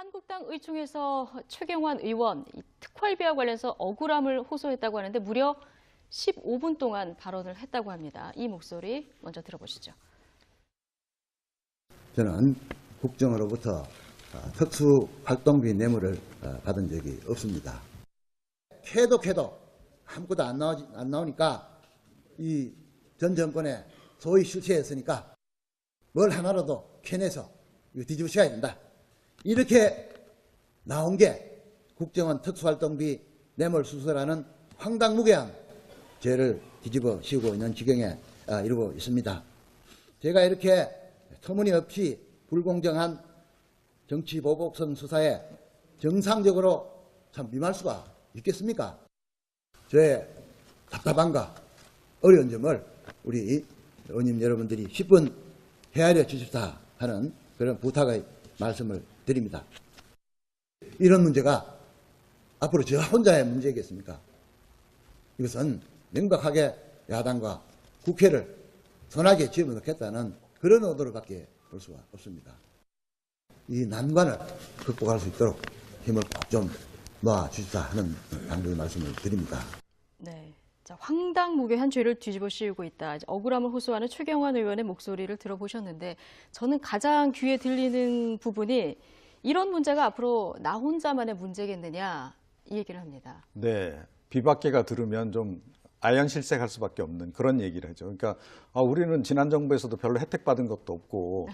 한국당 의총에서 최경환 의원 특활비와 관련해서 억울함을 호소했다고 하는데 무려 15분 동안 발언을 했다고 합니다. 이 목소리 먼저 들어보시죠. 저는 국정으로부터 특수활동비 뇌물을 받은 적이 없습니다. 캐도 아무것도 안 나오니까 이 전 정권의 소위 실체였으니까 뭘 하나라도 캐내서 이거 뒤집으셔야 된다. 이렇게 나온 게 국정원 특수활동비 뇌물 수수라는 황당무계한 죄를 뒤집어 씌우고 있는 지경에 이르고 있습니다. 제가 이렇게 터무니없이 불공정한 정치보복성 수사에 정상적으로 참 임할 수가 있겠습니까? 저의 답답함과 어려운 점을 우리 의원님 여러분들이 10분 헤아려 주십사 하는 그런 부탁의 말씀을 드립니다. 이런 문제가 앞으로 저 혼자의 문제겠습니까? 이것은 명백하게 야당과 국회를 선하게 집어넣겠다는 그런 의도로밖에 볼 수가 없습니다. 이 난관을 극복할 수 있도록 힘을 꼭 좀 놓아주시다 하는 당부의 말씀을 드립니다. 네. 자, 황당무계한 죄를 뒤집어 씌우고 있다. 억울함을 호소하는 최경환 의원의 목소리를 들어보셨는데 저는 가장 귀에 들리는 부분이 이런 문제가 앞으로 나 혼자만의 문제겠느냐 이 얘기를 합니다. 네. 비박계가 들으면 좀 아연실색할 수밖에 없는 그런 얘기를 하죠. 그러니까 우리는 지난 정부에서도 별로 혜택 받은 것도 없고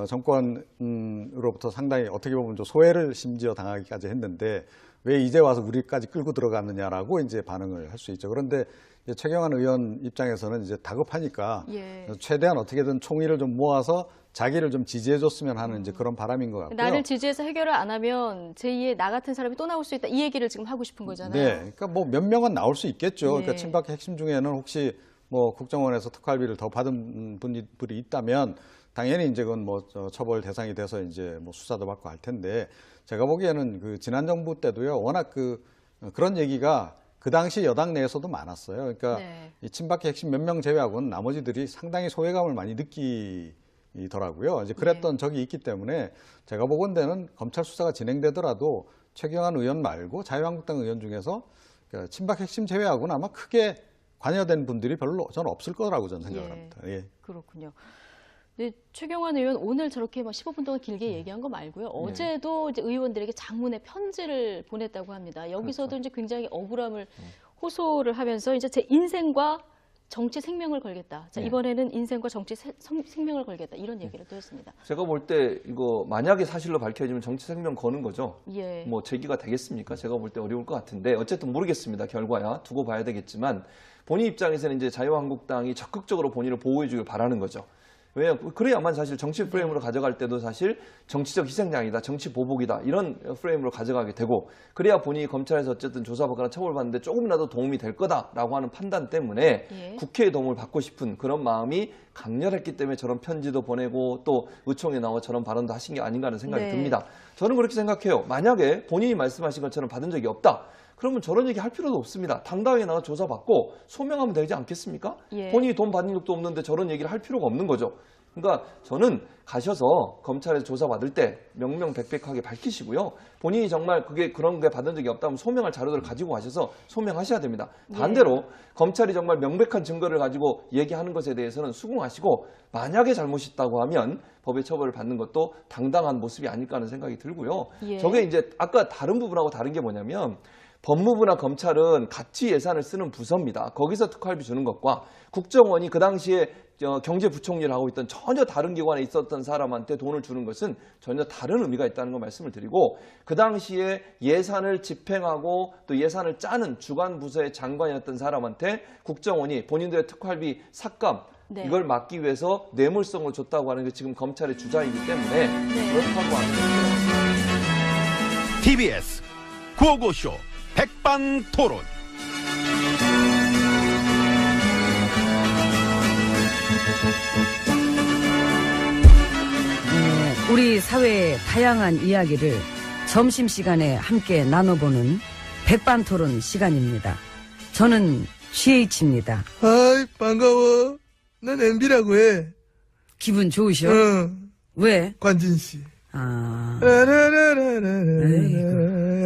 정권으로부터 상당히 어떻게 보면 좀 소외를 심지어 당하기까지 했는데 왜 이제 와서 우리까지 끌고 들어갔느냐라고 이제 반응을 할 수 있죠. 그런데 이제 최경환 의원 입장에서는 이제 다급하니까 최대한 어떻게든 총의를 좀 모아서 자기를 좀 지지해줬으면 하는 이제 그런 바람인 것 같고요. 나를 지지해서 해결을 안 하면 제2의 나 같은 사람이 또 나올 수 있다. 이 얘기를 지금 하고 싶은 거잖아요. 네, 그러니까 뭐 몇 명은 나올 수 있겠죠. 그러니까 친박 핵심 중에는 혹시 뭐 국정원에서 특활비를 더 받은 분들이 있다면 당연히 이제 그건 뭐 처벌 대상이 돼서 이제 뭐 수사도 받고 할 텐데 제가 보기에는 그 지난 정부 때도요 워낙 그런 얘기가 그 당시 여당 내에서도 많았어요. 그러니까 이 친박계 핵심 몇 명 제외하고는 나머지들이 상당히 소외감을 많이 느끼더라고요. 이제 그랬던 적이 있기 때문에 제가 보건대는 검찰 수사가 진행되더라도 최경환 의원 말고 자유한국당 의원 중에서 친박 핵심 제외하고는 아마 크게 관여된 분들이 별로 저는 없을 거라고 저는 생각을 합니다. 예. 그렇군요. 네, 최경환 의원 오늘 저렇게 15분 동안 길게 얘기한 거 말고요. 어제도 이제 의원들에게 장문의 편지를 보냈다고 합니다. 여기서도 이제 굉장히 억울함을 호소를 하면서 이제 제 인생과 정치 생명을 걸겠다. 자, 이번에는 인생과 정치 생명을 걸겠다. 이런 얘기를 또 했습니다. 제가 볼 때 이거 만약에 사실로 밝혀지면 정치 생명 거는 거죠. 뭐 제기가 되겠습니까? 제가 볼 때 어려울 것 같은데 어쨌든 모르겠습니다. 결과야 두고 봐야 되겠지만 본인 입장에서는 이제 자유한국당이 적극적으로 본인을 보호해 주길 바라는 거죠. 왜요? 그래야만 사실 정치 프레임으로 가져갈 때도 사실 정치적 희생양이다, 정치 보복이다 이런 프레임으로 가져가게 되고 그래야 본인이 검찰에서 어쨌든 조사받거나 처벌받는데 조금이라도 도움이 될 거다라고 하는 판단 때문에 국회의 도움을 받고 싶은 그런 마음이 강렬했기 때문에 저런 편지도 보내고 또 의총에 나와 저런 발언도 하신 게 아닌가 하는 생각이 듭니다. 저는 그렇게 생각해요. 만약에 본인이 말씀하신 것처럼 받은 적이 없다. 그러면 저런 얘기 할 필요도 없습니다. 당당하게 나가 조사받고 소명하면 되지 않겠습니까? 본인이 돈 받은 적도 없는데 저런 얘기를 할 필요가 없는 거죠. 그러니까 저는 가셔서 검찰에서 조사받을 때 명명백백하게 밝히시고요. 본인이 정말 그런 게 받은 적이 없다면 소명할 자료들을 가지고 가셔서 소명하셔야 됩니다. 반대로 검찰이 정말 명백한 증거를 가지고 얘기하는 것에 대해서는 수긍하시고 만약에 잘못이 있다고 하면 법의 처벌을 받는 것도 당당한 모습이 아닐까 하는 생각이 들고요. 저게 이제 아까 다른 부분하고 다른 게 뭐냐면 법무부나 검찰은 같이 예산을 쓰는 부서입니다. 거기서 특활비 주는 것과 국정원이 그 당시에 경제부총리를 하고 있던 전혀 다른 기관에 있었던 사람한테 돈을 주는 것은 전혀 다른 의미가 있다는 걸 말씀을 드리고 그 당시에 예산을 집행하고 또 예산을 짜는 주관 부서의 장관이었던 사람한테 국정원이 본인들의 특활비 삭감 이걸 막기 위해서 뇌물성을 줬다고 하는 게 지금 검찰의 주장이기 때문에 그렇다고 하는 거죠. TBS 구호고쇼 백반토론. 우리 사회의 다양한 이야기를 점심시간에 함께 나눠보는 백반토론 시간입니다. 저는 GH입니다. 아이 반가워. 난 MB라고 해. 기분 좋으셔? 응. 왜? 관진씨. 아. 라라라라라.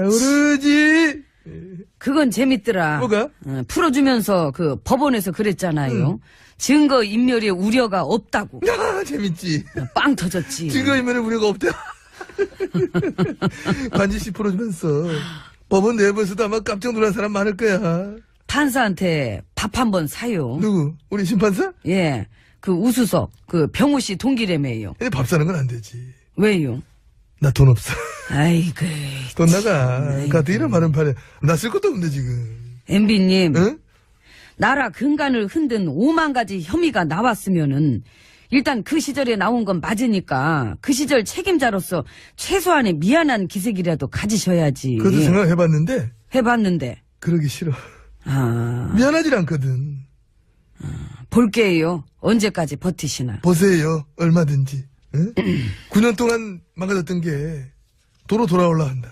오르지. 그건 재밌더라. 뭐가? 풀어주면서 그 법원에서 그랬잖아요. 증거 인멸의 우려가 없다고. 아, 재밌지. 빵 터졌지. 증거인멸의 우려가 없다. 관지씨 풀어주면서 법원 내부에서도 아마 깜짝 놀란 사람 많을 거야. 판사한테 밥 한 번 사요. 누구? 우리 심판사? 예. 그 우수석, 그 병우 씨 동기래매요. 근데 밥 사는 건 안 되지. 왜요? 나 돈 없어. 아이고. 돈 나가. 가뜩이나 많은 판에 나 쓸 것도 없는데 지금. MB님. 응? 나라 근간을 흔든 5만 가지 혐의가 나왔으면은 일단 그 시절에 나온 건 맞으니까 그 시절 책임자로서 최소한의 미안한 기색이라도 가지셔야지. 그것도 생각해봤는데 해봤는데. 그러기 싫어. 아. 미안하질 않거든. 볼게요. 언제까지 버티시나. 보세요. 얼마든지. 응? 9년 동안 망가졌던 게 도로 돌아올라 한다.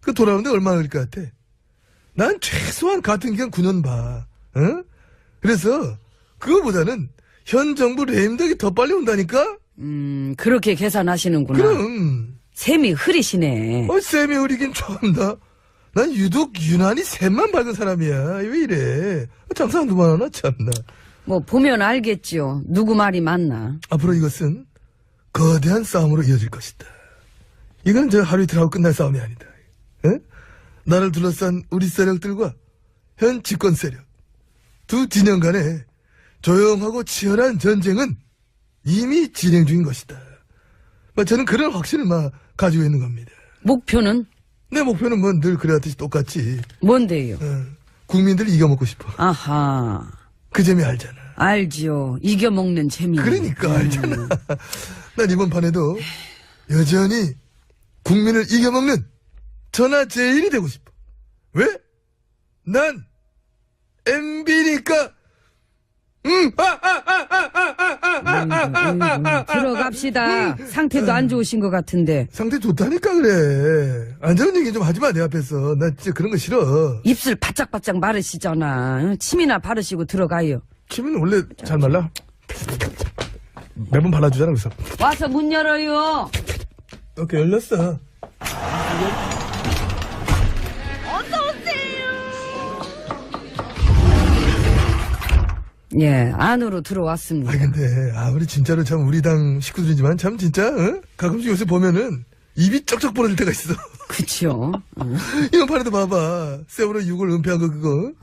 그 돌아오는데 얼마나 걸릴 것 같아? 난 최소한 같은 기간 9년 봐. 응? 그래서 그거보다는 현 정부 레임덕이 더 빨리 온다니까? 그렇게 계산하시는구나. 그럼. 셈이 흐리시네. 쌤이 흐리긴 처음다. 난 유독 유난히 샘만 밝은 사람이야. 왜 이래? 장사 한두 번 하나 참나. 뭐 보면 알겠죠. 누구 말이 맞나. 앞으로 이것은 거대한 싸움으로 이어질 것이다. 이건 저 하루 이틀 하고 끝날 싸움이 아니다. 에? 나를 둘러싼 우리 세력들과 현 집권 세력 두 진영 간의 조용하고 치열한 전쟁은 이미 진행 중인 것이다. 저는 그런 확신을 가지고 있는 겁니다. 목표는? 내 목표는 뭐 늘 그래왔듯이 똑같지. 뭔데요? 국민들 이겨먹고 싶어. 아하. 그 재미 알잖아. 알지요. 이겨먹는 재미. 그러니까 알잖아. 난 이번 판에도 여전히 국민을 이겨먹는 전하제일이 되고 싶어. 왜? 난 MB니까. 들어갑시다. 상태도 안 좋으신 것 같은데. 상태 좋다니까 그래. 안 좋은 얘기 좀 하지 마, 내 앞에서. 나 진짜 그런 거 싫어. 입술 바짝바짝 마르시잖아. 침이나 바르시고 들어가요. 침은 원래 잘 말라. 매번 발라주잖아, 그래서. 와서 문 열어요. 오케이, 열렸어. 예, 안으로 들어왔습니다. 근데, 우리 진짜로 참 우리 당 식구들이지만 참 진짜, 가끔씩 요새 보면은 입이 쩍쩍 벌어질 때가 있어. 그쵸. 이번 판에도 봐봐. 세월호 6월 은폐한 거 그거.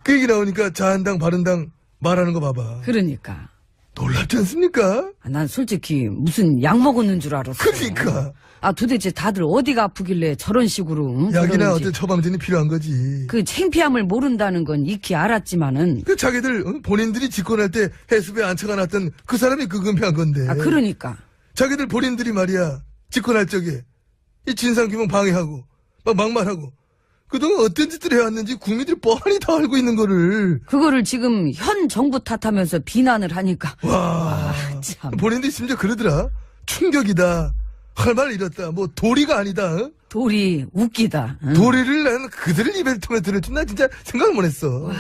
그 얘기 나오니까 자한당, 바른당 말하는 거 봐봐. 그러니까. 놀랍지 않습니까? 난 솔직히 무슨 약 먹었는 줄 알았어. 그러니까. 도대체 다들 어디가 아프길래 저런 식으로. 약이나 그러는지. 어떤 처방전이 필요한 거지. 그 창피함을 모른다는 건 익히 알았지만은. 그 자기들 본인들이 집권할 때 해수부에 앉혀가놨던 그 사람이 그 은폐한 건데. 그러니까. 자기들 본인들이 말이야 집권할 적에 이 진상규명 방해하고 막말하고 그동안 어떤 짓들을 해왔는지 국민들이 뻔히 다 알고 있는 거를. 그거를 지금 현 정부 탓하면서 비난을 하니까. 와, 참. 본인들이 심지어 그러더라. 충격이다. 할 말 잃었다. 뭐 도리가 아니다. 도리 웃기다. 응? 도리를 난 그들을 입에 통해 들을 줄 나 진짜 생각을 못했어.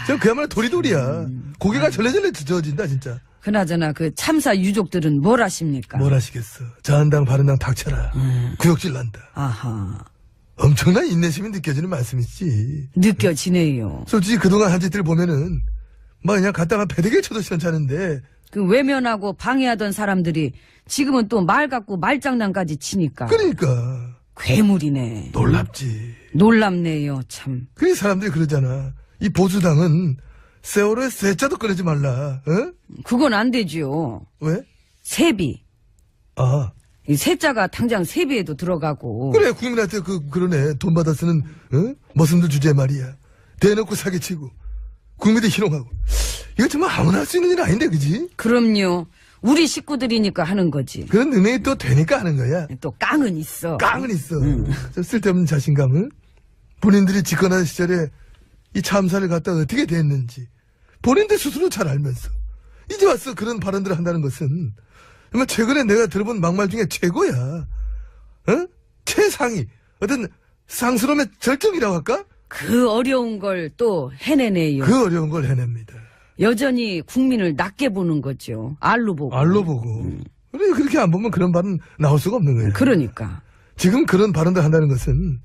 저 그야말로 도리도리야. 고개가 절레절레 젖어진다 진짜. 그나저나 그 참사 유족들은 뭘 하십니까? 뭘 하시겠어. 자한당 바른당 닥쳐라. 구역질 난다. 아하. 엄청난 인내심이 느껴지는 말씀이지. 느껴지네요. 솔직히 그동안 한 짓들 보면은 그냥 갖다가 배대기에 쳐도 시원찮은데. 그 외면하고 방해하던 사람들이 지금은 또 말 갖고 말장난까지 치니까. 그러니까. 괴물이네. 놀랍지. 놀랍네요, 참. 그래 사람들이 그러잖아. 이 보수당은 세월호에 세자도 꺼내지 말라. 그건 안 되지요. 왜? 세비. 이 세자가 당장 세비에도 들어가고. 그래 국민한테 그러네. 돈 받아 쓰는 머슴들 주제에 말이야. 대놓고 사기치고 국민들 희롱하고. 이거 정말 아무나 할 수 있는 일 아닌데 그지? 그럼요. 우리 식구들이니까 하는 거지. 그런 능력이 또 되니까 하는 거야. 또 깡은 있어. 깡은 있어. 좀 쓸데없는 자신감을. 본인들이 집권한 시절에 이 참사를 갖다 어떻게 됐는지 본인들 스스로 잘 알면서 이제 와서 그런 발언들을 한다는 것은 정말 최근에 내가 들어본 막말 중에 최고야. 최상위. 어떤 상스러움의 절정이라고 할까? 그 어려운 걸 또 해내네요. 그 어려운 걸 해냅니다. 여전히 국민을 낮게 보는 거죠. 알로 보고. 알로 보고. 그래, 그렇게 안 보면 그런 말은 나올 수가 없는 거예요. 그러니까. 지금 그런 발언들 한다는 것은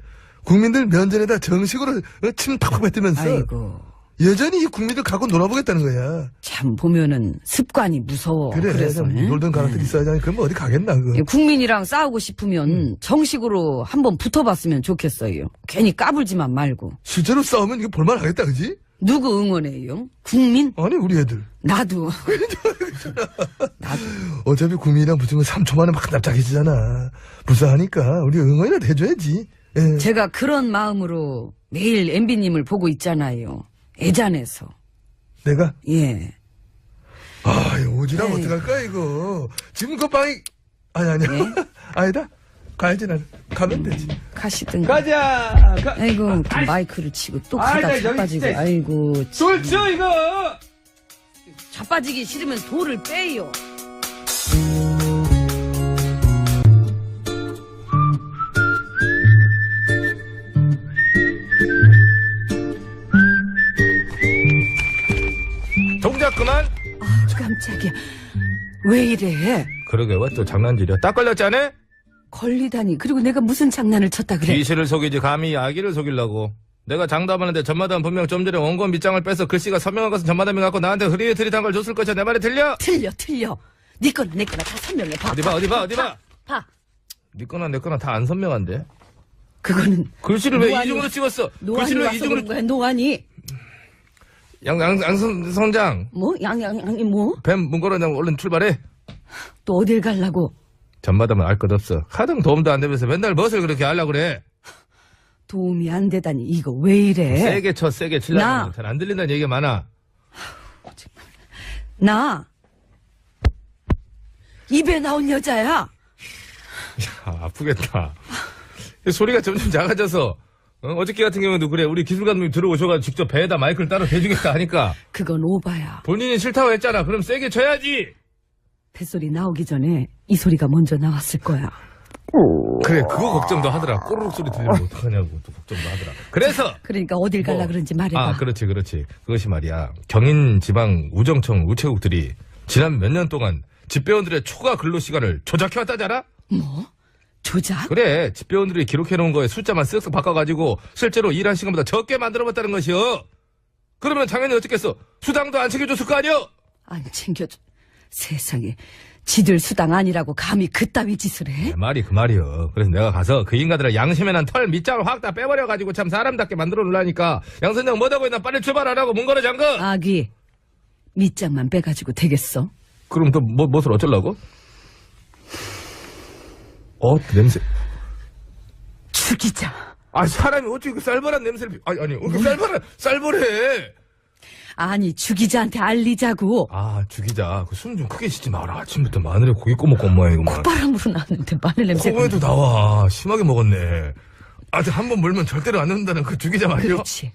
국민들 면전에다 정식으로 침 팍팍 뱉으면서 아이고. 여전히 이 국민들 갖고 놀아보겠다는 거야. 참 보면은 습관이 무서워. 그래, 그래서 좀 놀던 가락들 있어야지. 그럼 어디 가겠나, 그거. 국민이랑 싸우고 싶으면 정식으로 한번 붙어봤으면 좋겠어요. 괜히 까불지만 말고. 실제로 싸우면 이거 볼만하겠다, 그지? 누구 응원해요? 국민? 아니, 우리 애들. 나도. 나도. 어차피 국민이랑 붙으면 3초 만에 막 납작해지잖아. 불쌍하니까 우리 응원이라도 해줘야지. 예. 제가 그런 마음으로 매일 MB님을 보고 있잖아요. 애잔해서. 내가? 예. 아, 이거 오지랑 에이. 어떡할까, 이거. 지금 그 방이, 아니야. 예? 아니다. 가야지, 나는. 가면 되지. 가시든가. 가자. 아이고, 또 마이크를 치고 또 가다 아이, 자빠지고. 진짜. 아이고. 돌 쳐, 이거. 자빠지기 싫으면 돌을 빼요. 동작 그만. 아, 깜짝이야. 왜 이래? 그러게 왜 또 장난질이야? 딱 걸렸잖아. 걸리다니. 그리고 내가 무슨 장난을 쳤다 그래. 귀신을 속이지 감히 아기를 속이려고. 내가 장담하는데 전마담 분명 좀 전에 원고 밑장을 빼서 글씨가 선명한 것은 전마담이 갖고 나한테 흐릿흐릿한 걸 줬을 것이야. 내 말이 틀려? 틀려. 네 거나 내 거나 다 설명해. 봐. 어디 봐. 봐. 네 거나 내 거나 다 안 선명한데. 그거는 글씨를 왜 노안이- 이중으로 찍었어? 노안이 글씨를 왜 와서 그런 이중으로? 거야. 노안이. 양선장 뭐? 양이 뭐? 뱀 문고로냥 얼른 출발해. 또 어딜 가려고? 전마담은 알 것 없어. 하등 도움도 안 되면서 맨날 무엇을 그렇게 하려고 그래. 도움이 안 되다니. 이거 왜 이래? 세게 쳐 세게 치려고 나. 잘 안 들린다는 얘기가 많아. 나 입에 나온 여자야. 아프겠다. 소리가 점점 작아져서 어저께 같은 경우도 그래. 우리 기술 감독님 들어오셔가지고 직접 배에다 마이크를 따로 대주겠다 하니까 그건 오바야. 본인이 싫다고 했잖아. 그럼 세게 쳐야지. 뱃소리 나오기 전에 이 소리가 먼저 나왔을 거야. 그래 그거 걱정도 하더라. 꼬르륵 소리 들리면 어떡하냐고 또 걱정도 하더라. 그래서 그러니까 어딜 갈라 그런지 말해봐. 아 그렇지. 그것이 말이야. 경인 지방 우정청 우체국들이 지난 몇 년 동안 집배원들의 초과 근로 시간을 조작해왔다잖아. 뭐? 조작? 그래 집배원들이 기록해놓은 거에 숫자만 쓱쓱 바꿔가지고 실제로 일한 시간보다 적게 만들어봤다는 것이요. 그러면 당연히 어떻겠어. 수당도 안 챙겨줬을 거 아니여. 안 챙겨줘. 세상에. 지들 수당 아니라고 감히 그따위 짓을 해? 내 말이 그 말이여. 그래서 내가 가서 그 인간들의 양심에 난 털 밑장을 확 다 빼버려가지고 참 사람답게 만들어 놓으려니까 양선장 뭐다고 했나 빨리 출발하라고 문 걸어 잠궈. 아기. 밑장만 빼가지고 되겠어? 그럼 또 무엇을 어쩌려고? 냄새. 죽이자. 아 사람이 어떻게 그 쌀벌한 냄새를 아니 그 쌀벌해. 아니 죽이자한테 알리자고. 아 죽이자. 그 숨 좀 크게 쉬지 마라. 아침부터 마늘에 고기 꼬먹고 온 모양이구만. 바람으로 나왔는데 마늘 냄새가. 코에도 나와. 심하게 먹었네. 아직 한 번 물면 절대로 안 넣는다는 그 죽이자 말이요. 그렇지.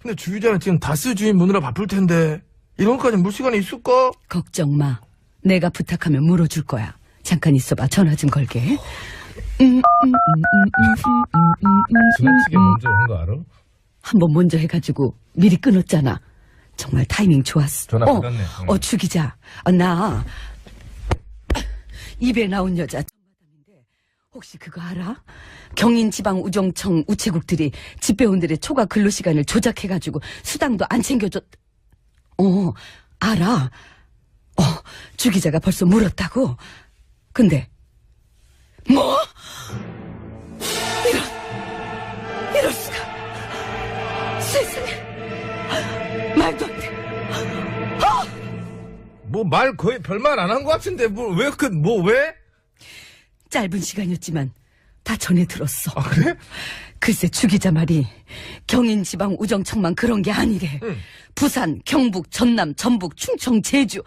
근데 주기자는 지금 다스 주인 무느라 바쁠 텐데 이런 것까지 물 시간이 있을까? 걱정 마. 내가 부탁하면 물어줄 거야. 잠깐 있어봐. 전화 좀 걸게. 지나치게 먼저 한 거 알아? 한 번 먼저 해가지고 미리 끊었잖아. 정말 타이밍 좋았어. 전화 받았네. 죽이자. 나 입에 나온 여자 전마담인데 혹시 그거 알아? 경인지방우정청 우체국들이 집배원들의 초과 근로시간을 조작해가지고 수당도 안 챙겨줬. 알아. 주기자가 벌써 물었다고. 근데 뭐? 이럴 수가. 세상에. 말도 안 돼. 뭐 말 거의 별말 안 한 것 같은데 왜? 짧은 시간이었지만 다 전해 들었어. 아 그래? 글쎄 주기자 말이 경인지방우정청만 그런 게 아니래. 부산, 경북, 전남, 전북, 충청, 제주.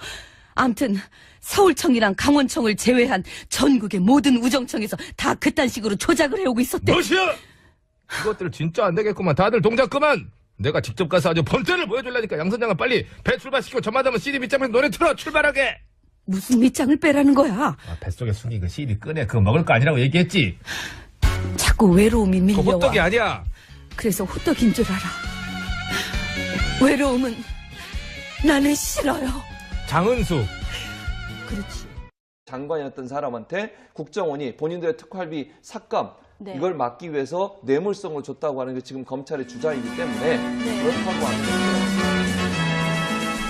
암튼 서울청이랑 강원청을 제외한 전국의 모든 우정청에서 다 그딴 식으로 조작을 해오고 있었대. 무엇이야? 이것들 진짜 안 되겠구만. 다들 동작 그만. 내가 직접 가서 아주 범죄를 보여주려니까 양선장은 빨리 배 출발시키고 저마다면 CD 밑장에서 노래 틀어 출발하게. 무슨 밑장을 빼라는 거야? 뱃속에 숙이 그 CD 꺼내. 그거 먹을 거 아니라고 얘기했지. 자꾸 외로움이 그거 밀려와. 호떡이 아니야. 그래서 호떡인 줄 알아. 외로움은 나는 싫어요. 장은숙. 그렇지. 장관이었던 사람한테 국정원이 본인들의 특활비 삭감 네. 이걸 막기 위해서 뇌물성을 줬다고 하는 게 지금 검찰의 주장이기 때문에 그렇다고 하는 거죠.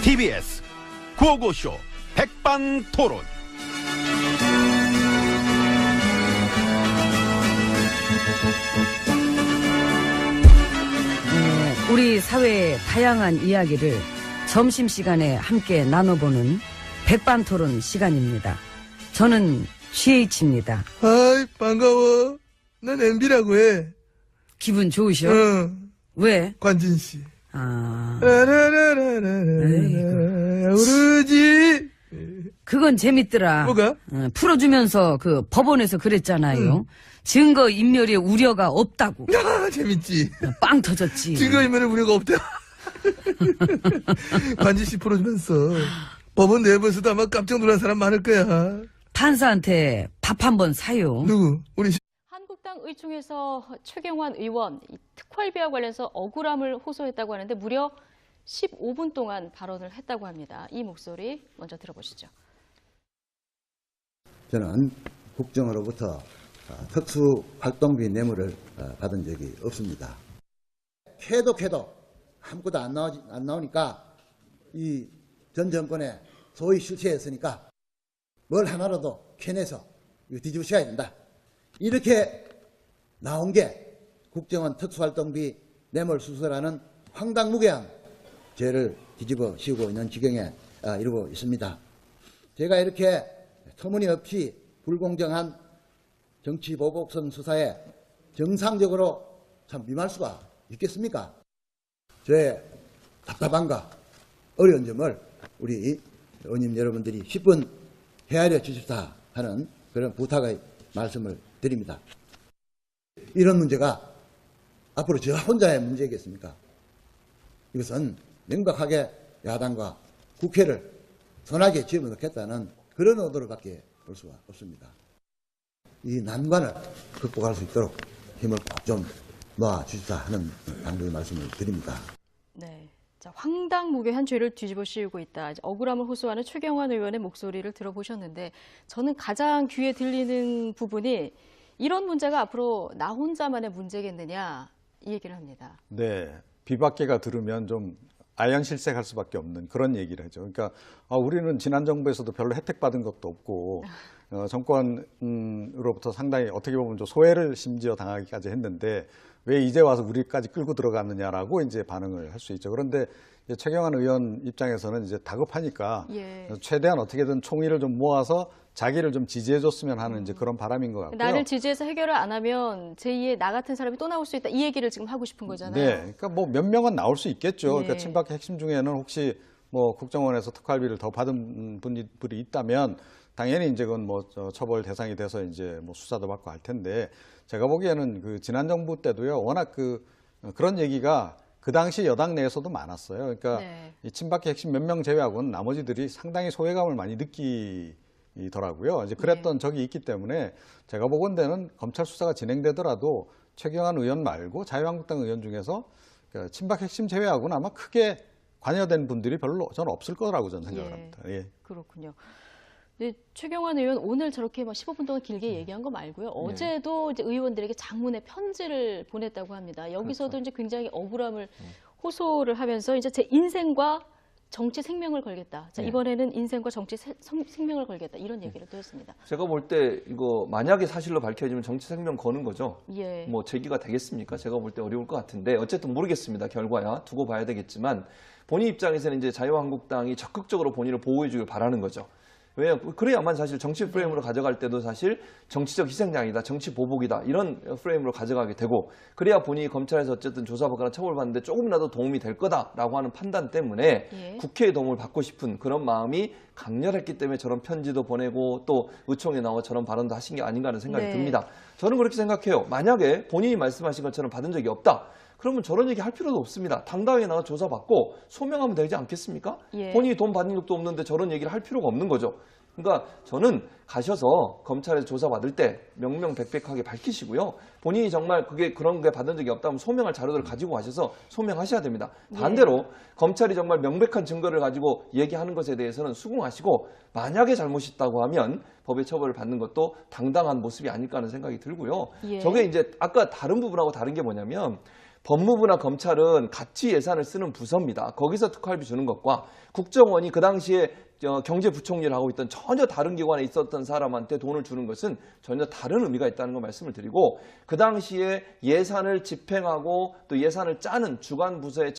TBS 구호고쇼 백반토론. 우리 사회의 다양한 이야기를 점심시간에 함께 나눠보는 백반토론 시간입니다. 저는 GH입니다. 아이, 반가워. 난 MB라고 해. 기분 좋으셔? 응, 왜? 관진씨. 아, 우르지. 그건 재밌더라. 뭐가? 풀어주면서 그 법원에서 그랬잖아요. 증거 인멸의 우려가 없다고. 아, 재밌지. 빵 터졌지. 증거인멸의 우려가 없다. 관진씨 풀어주면서 법원 내부에서도 아마 깜짝 놀란 사람 많을 거야. 판사한테 밥 한번 사요. 누구? 우리 한국당 의총에서 최경환 의원 이 특활비와 관련해서 억울함을 호소했다고 하는데 무려 15분 동안 발언을 했다고 합니다. 이 목소리 먼저 들어보시죠. 저는 국정으로부터 특수활동비 뇌물을 받은 적이 없습니다. 캐도 아무것도 안 나오니까 이 전 정권에 소위 실체했으니까 뭘 하나라도 캐내서 이거 뒤집으셔야 된다. 이렇게 나온 게 국정원 특수활동비 뇌물 수수라는 황당무계한 죄를 뒤집어 씌우고 있는 지경에 이르고 있습니다. 제가 이렇게 터무니없이 불공정한 정치보복성 수사에 정상적으로 참 임할 수가 있겠습니까? 저의 답답함과 어려운 점을 우리 의원님 여러분들이 10분 헤아려 주십사 하는 그런 부탁의 말씀을 드립니다. 이런 문제가 앞으로 저 혼자의 문제겠습니까? 이것은 명백하게 야당과 국회를 선하게 집어넣겠다는 그런 의도로밖에 볼 수가 없습니다. 이 난관을 극복할 수 있도록 힘을 꼭 좀 놓아주십사 하는 당부의 말씀을 드립니다. 네. 자, 황당무계한 죄를 뒤집어 씌우고 있다. 억울함을 호소하는 최경환 의원의 목소리를 들어보셨는데 저는 가장 귀에 들리는 부분이 이런 문제가 앞으로 나 혼자만의 문제겠느냐 이 얘기를 합니다. 네, 비박계가 들으면 좀 아연실색할 수밖에 없는 그런 얘기를 하죠. 그러니까 우리는 지난 정부에서도 별로 혜택 받은 것도 없고 정권으로부터 상당히 어떻게 보면 좀 소외를 심지어 당하기까지 했는데 왜 이제 와서 우리까지 끌고 들어갔느냐라고 이제 반응을 할 수 있죠. 그런데 최경환 의원 입장에서는 이제 다급하니까 최대한 어떻게든 총의를 좀 모아서 자기를 좀 지지해줬으면 하는 이제 그런 바람인 것 같고요. 나를 지지해서 해결을 안 하면 제2의 나 같은 사람이 또 나올 수 있다. 이 얘기를 지금 하고 싶은 거잖아요. 네, 그러니까 뭐 몇 명은 나올 수 있겠죠. 그러니까 친박의 핵심 중에는 혹시 뭐 국정원에서 특활비를 더 받은 분들이 있다면 당연히 이제 그건 뭐 처벌 대상이 돼서 이제 뭐 수사도 받고 할 텐데 제가 보기에는 그 지난 정부 때도요 워낙 그런 얘기가 그 당시 여당 내에서도 많았어요. 그러니까 이 친박의 핵심 몇 명 제외하고는 나머지들이 상당히 소외감을 많이 느끼더라고요. 이제 그랬던 적이 있기 때문에 제가 보건대는 검찰 수사가 진행되더라도 최경환 의원 말고 자유한국당 의원 중에서 친박 핵심 제외하고는 아마 크게 관여된 분들이 별로 저는 없을 거라고 저는 생각을 합니다. 예. 그렇군요. 네, 최경환 의원 오늘 저렇게 15분 동안 길게 얘기한 거 말고요. 어제도 이제 의원들에게 장문의 편지를 보냈다고 합니다. 여기서도 이제 굉장히 억울함을 호소를 하면서 이제 제 인생과 정치 생명을 걸겠다. 자, 이번에는 인생과 정치 생명을 걸겠다. 이런 얘기를 또 했습니다. 제가 볼 때 이거 만약에 사실로 밝혀지면 정치 생명 거는 거죠. 뭐 제기가 되겠습니까? 제가 볼 때 어려울 것 같은데 어쨌든 모르겠습니다. 결과야 두고 봐야 되겠지만 본인 입장에서는 이제 자유한국당이 적극적으로 본인을 보호해 주길 바라는 거죠. 왜냐하면 그래야만 사실 정치 프레임으로 가져갈 때도 사실 정치적 희생양이다, 정치 보복이다 이런 프레임으로 가져가게 되고 그래야 본인이 검찰에서 어쨌든 조사받거나 처벌받는데 조금이라도 도움이 될 거다라고 하는 판단 때문에 국회의 도움을 받고 싶은 그런 마음이 강렬했기 때문에 저런 편지도 보내고 또 의총에 나와 저런 발언도 하신 게 아닌가 하는 생각이 듭니다. 저는 그렇게 생각해요. 만약에 본인이 말씀하신 것처럼 받은 적이 없다. 그러면 저런 얘기 할 필요도 없습니다. 당당하게 나가 조사받고 소명하면 되지 않겠습니까? 본인이 돈 받는 적도 없는데 저런 얘기를 할 필요가 없는 거죠. 그러니까 저는 가셔서 검찰에서 조사받을 때 명명백백하게 밝히시고요. 본인이 정말 그런 게 받은 적이 없다면 소명할 자료들을 가지고 가셔서 소명하셔야 됩니다. 반대로 검찰이 정말 명백한 증거를 가지고 얘기하는 것에 대해서는 수긍하시고 만약에 잘못이 있다고 하면 법의 처벌을 받는 것도 당당한 모습이 아닐까 하는 생각이 들고요. 저게 이제 아까 다른 부분하고 다른 게 뭐냐면 법무부나 검찰은 같이 예산을 쓰는 부서입니다. 거기서 특활비 주는 것과 국정원이 그 당시에 경제부총리를 하고 있던 전혀 다른 기관에 있었던 사람한테 돈을 주는 것은 전혀 다른 의미가 있다는 걸 말씀을 드리고 그 당시에 예산을 집행하고 또 예산을 짜는 주관 부서의